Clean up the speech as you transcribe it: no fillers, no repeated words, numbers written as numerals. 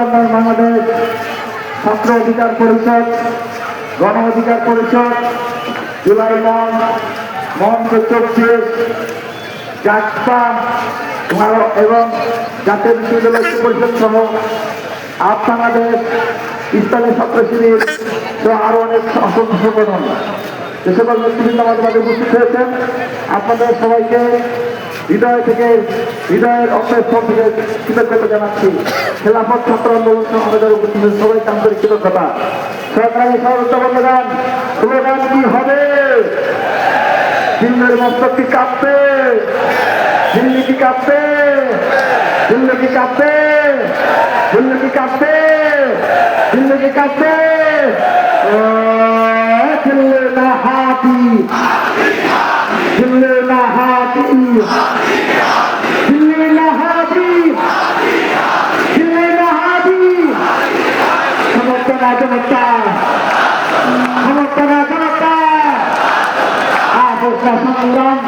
উন্নয়ন বাংলাদেশ, ছাত্র অধিকার পরিষদ, গণ অধিকার পরিষদ, জুলাই মঞ্চ 24, জাকপা এবং জাতীয় বিশ্ববিদ্যালয় পরিষদ সহ আপ বাংলাদেশ, ইসলামী ছাত্র শিবির সহ আরো অনেক অসংখ্য সংগঠন যে সকল নেতৃবৃন্দ আমাদের মাঝে উপস্থিত হয়েছেন, আপনাদের সবাইকে হৃদয়ের অন্তঃস্থল থেকে কৃতজ্ঞতা জানাচ্ছি। খেলাফত ছাত্র আন্দোলন আমাদের উপস্থিত সবাইকে আন্তরিক কৃতজ্ঞতা। সরকারি সহযোগিতা স্লোগান কি হবে? দিল্লির মস্তক কি কাঁপবে? দিল্লি কি কাঁপবে? দিল্লি কি কাঁপবে? দিল্লি কি কাঁপবে? দিল্লি কি কাঁপবে? দিল্লি না হাতি, দিল্লি না হাতি, দিল্লি না হাতি, দিল্লি না হাতি। সমর্থনা জনতা, সমর্থনা জনতা, সংগ্রাম।